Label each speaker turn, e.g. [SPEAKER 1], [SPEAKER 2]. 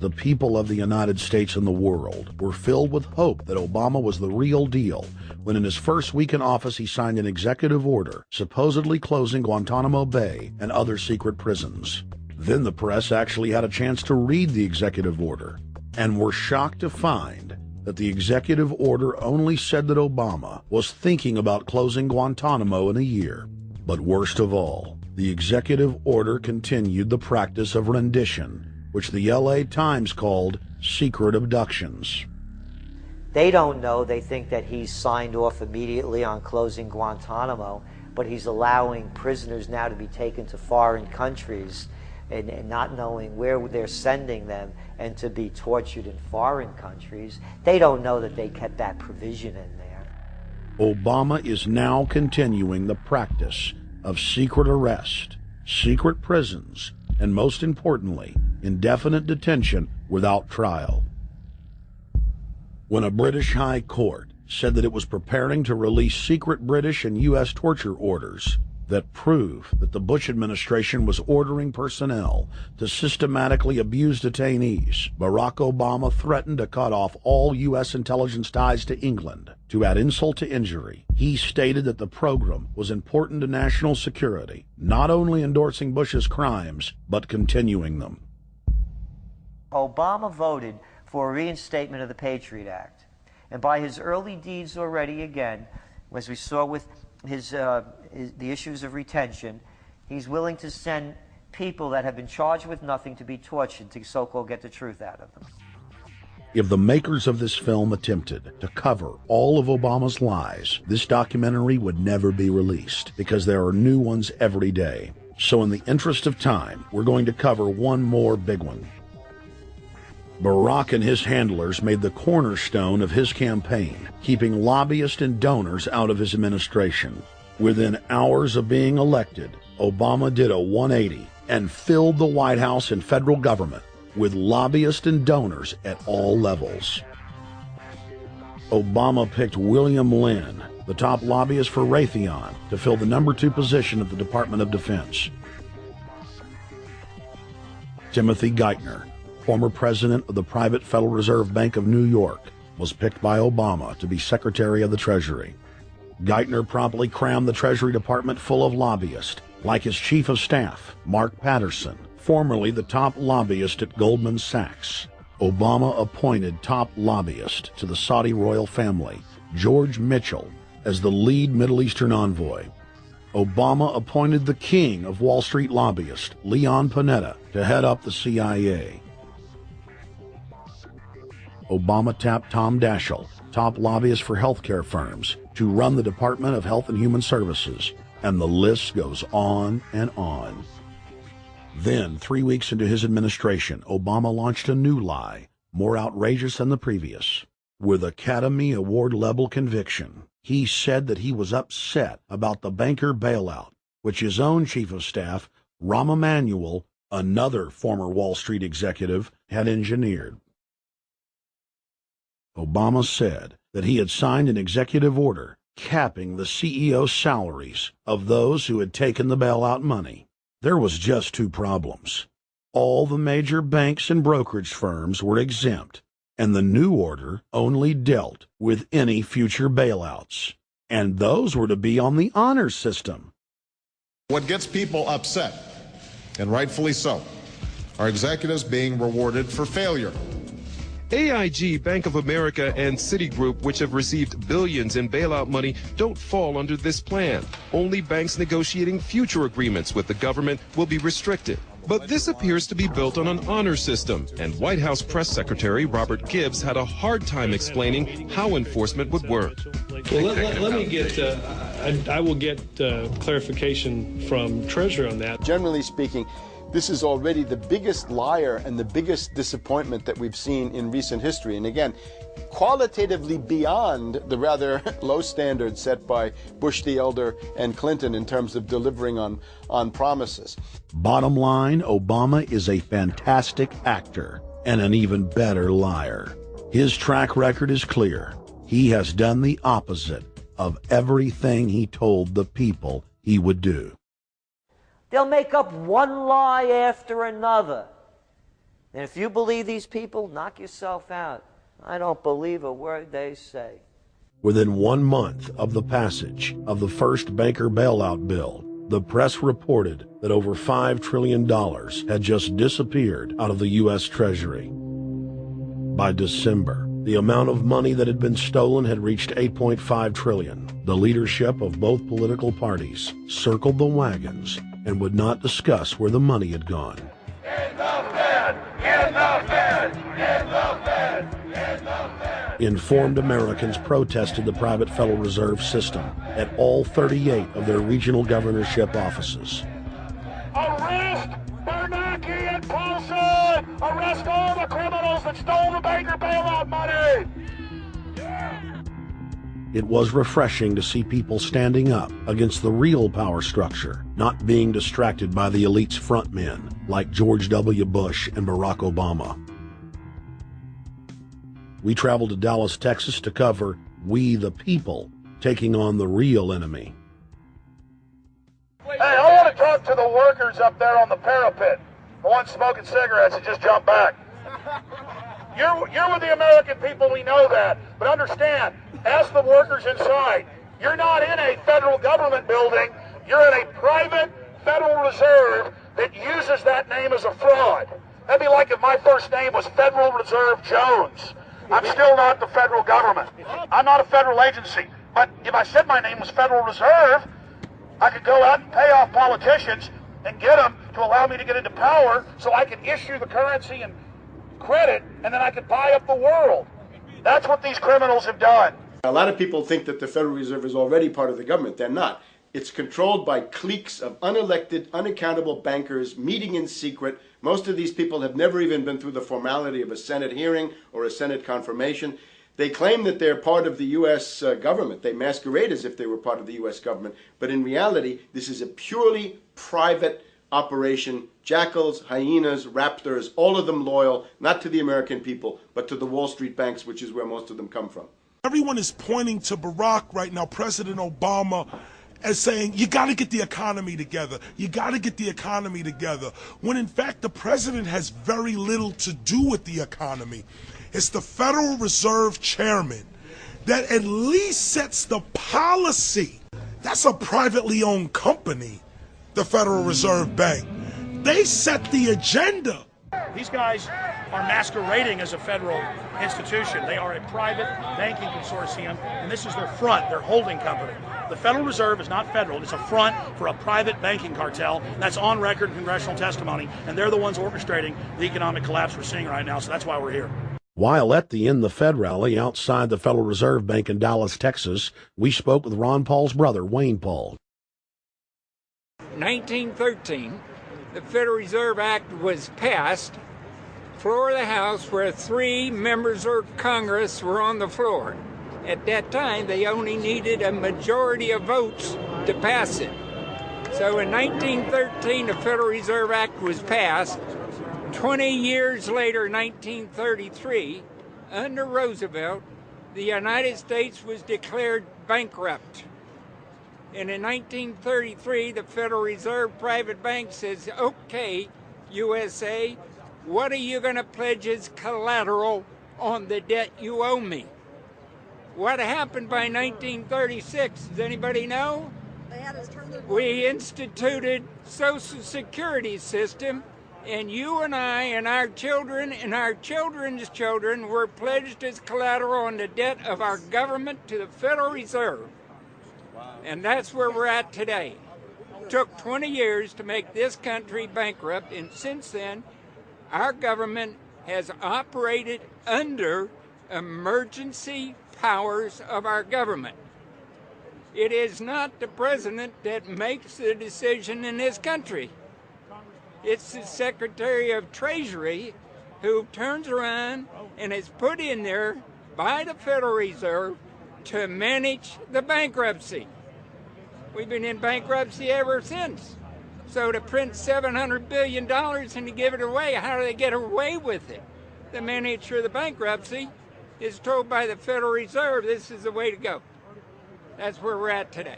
[SPEAKER 1] the people of the United States and the world were filled with hope that Obama was the real deal when in his first week in office he signed an executive order supposedly closing Guantanamo Bay and other secret prisons. Then the press actually had a chance to read the executive order and were shocked to find that the executive order only said that Obama was thinking about closing Guantanamo in a year. But worst of all, the executive order continued the practice of rendition, which the LA Times called secret abductions.
[SPEAKER 2] They don't know. They think that he's signed off immediately on closing Guantanamo, but he's allowing prisoners now to be taken to foreign countries and not knowing where they're sending them and to be tortured in foreign countries. They don't know that they kept that provision in there.
[SPEAKER 1] Obama is now continuing the practice of secret arrest, secret prisons, and most importantly, indefinite detention without trial. When a British High Court said that it was preparing to release secret British and U.S. torture orders that prove that the Bush administration was ordering personnel to systematically abuse detainees, Barack Obama threatened to cut off all U.S. intelligence ties to England. To add insult to injury, he stated that the program was important to national security, not only endorsing Bush's crimes, but continuing them.
[SPEAKER 2] Obama voted for a reinstatement of the Patriot Act. And by his early deeds already, again, as we saw with the issues of retention, he's willing to send people that have been charged with nothing to be tortured to so-called get the truth out of them.
[SPEAKER 1] If the makers of this film attempted to cover all of Obama's lies, this documentary would never be released because there are new ones every day. So in the interest of time, we're going to cover one more big one. Barack and his handlers made the cornerstone of his campaign, keeping lobbyists and donors out of his administration. Within hours of being elected, Obama did a 180 and filled the White House and federal government with lobbyists and donors at all levels. Obama picked William Lynn, the top lobbyist for Raytheon, to fill the number 2 position at the Department of Defense. Timothy Geithner, former president of the private Federal Reserve Bank of New York, was picked by Obama to be Secretary of the Treasury. Geithner promptly crammed the Treasury Department full of lobbyists, like his chief of staff, Mark Patterson, formerly the top lobbyist at Goldman Sachs. Obama appointed top lobbyist to the Saudi royal family, George Mitchell, as the lead Middle Eastern envoy. Obama appointed the king of Wall Street lobbyists, Leon Panetta, to head up the CIA. Obama tapped Tom Daschle, top lobbyist for healthcare firms, to run the Department of Health and Human Services, and the list goes on and on. Then, 3 weeks into his administration, Obama launched a new lie, more outrageous than the previous. With Academy Award-level conviction, he said that he was upset about the banker bailout, which his own chief of staff, Rahm Emanuel, another former Wall Street executive, had engineered. Obama said that he had signed an executive order capping the CEO's salaries of those who had taken the bailout money. There was just 2 problems. All the major banks and brokerage firms were exempt, and the new order only dealt with any future bailouts, and those were to be on the honor system.
[SPEAKER 3] What gets people upset, and rightfully so, are executives being rewarded for failure.
[SPEAKER 4] AIG, Bank of America, and Citigroup, which have received billions in bailout money, don't fall under this plan. Only banks negotiating future agreements with the government will be restricted. But this appears to be built on an honor system, and White House Press Secretary Robert Gibbs had a hard time explaining how enforcement would work.
[SPEAKER 5] Well, let me get, I will get clarification from Treasury on that.
[SPEAKER 6] Generally speaking, this is already the biggest liar and the biggest disappointment that we've seen in recent history. And again, qualitatively beyond the rather low standards set by Bush the Elder and Clinton in terms of delivering on promises.
[SPEAKER 1] Bottom line, Obama is a fantastic actor and an even better liar. His track record is clear. He has done the opposite of everything he told the people he would do.
[SPEAKER 2] They'll make up one lie after another. And if you believe these people, knock yourself out. I don't believe a word they say.
[SPEAKER 1] Within 1 month of the passage of the first banker bailout bill, the press reported that over $5 trillion had just disappeared out of the U.S. Treasury. By December, the amount of money that had been stolen had reached $8.5 trillion. The leadership of both political parties circled the wagons and would not discuss where the money had gone.
[SPEAKER 7] In the Fed! In the Fed! In the Fed! In the Fed!
[SPEAKER 1] Informed Americans protested the private Federal Reserve System at all 38 of their regional governorship offices.
[SPEAKER 7] Arrest Bernanke and Paulson! Arrest all the criminals that stole the banker bailout money!
[SPEAKER 1] It was refreshing to see people standing up against the real power structure, not being distracted by the elite's frontmen like George W. Bush and Barack Obama. We traveled to Dallas, Texas to cover We the People taking on the real enemy.
[SPEAKER 7] Hey, I want to talk to the workers up there on the parapet. The ones smoking cigarettes that just jumped back. You're with the American people, we know that. But understand, ask the workers inside. You're not in a federal government building. You're in a private Federal Reserve that uses that name as a fraud. That'd be like if my first name was Federal Reserve Jones. I'm still not the federal government. I'm not a federal agency. But if I said my name was Federal Reserve, I could go out and pay off politicians and get them to allow me to get into power so I could issue the currency and credit, and then I could buy up the world. That's what these criminals have done.
[SPEAKER 6] A lot of people think that the Federal Reserve is already part of the government. They're not. It's controlled by cliques of unelected, unaccountable bankers meeting in secret. Most of these people have never even been through the formality of a Senate hearing or a Senate confirmation. They claim that they're part of the U.S. government. They masquerade as if they were part of the U.S. government. But in reality, this is a purely private operation. Jackals, hyenas, raptors, all of them loyal, not to the American people, but to the Wall Street banks, which is where most of them come from.
[SPEAKER 8] Everyone is pointing to Barack right now, President Obama, as saying, you got to get the economy together. You got to get the economy together. When in fact, the president has very little to do with the economy. It's the Federal Reserve Chairman that at least sets the policy. That's a privately owned company, the Federal Reserve Bank. They set the agenda.
[SPEAKER 9] These guys are masquerading as a federal institution. They are a private banking consortium, and this is their front, their holding company. The Federal Reserve is not federal. It's a front for a private banking cartel. That's on record in congressional testimony, and they're the ones orchestrating the economic collapse we're seeing right now, so that's why we're here.
[SPEAKER 1] While at the In the Fed rally outside the Federal Reserve Bank in Dallas, Texas, we spoke with Ron Paul's brother, Wayne Paul.
[SPEAKER 10] 1913, the Federal Reserve Act was passed, floor of the House, where 3 members of Congress were on the floor. At that time, they only needed a majority of votes to pass it. So in 1913, the Federal Reserve Act was passed. 20 years later, 1933, under Roosevelt, the United States was declared bankrupt. And in 1933, the Federal Reserve Private Bank says, okay, USA, what are you going to pledge as collateral on the debt you owe me? What happened by 1936? Does anybody know? We instituted Social Security system, and you and I and our children and our children's children were pledged as collateral on the debt of our government to the Federal Reserve. And that's where we're at today. It took 20 years to make this country bankrupt, and since then, our government has operated under emergency powers of our government. It is not the president that makes the decision in this country. It's the Secretary of Treasury who turns around and is put in there by the Federal Reserve to manage the bankruptcy. We've been in bankruptcy ever since. So to print $700 billion and to give it away, how do they get away with it? The manager of the bankruptcy is told by the Federal Reserve this is the way to go. That's where we're at today.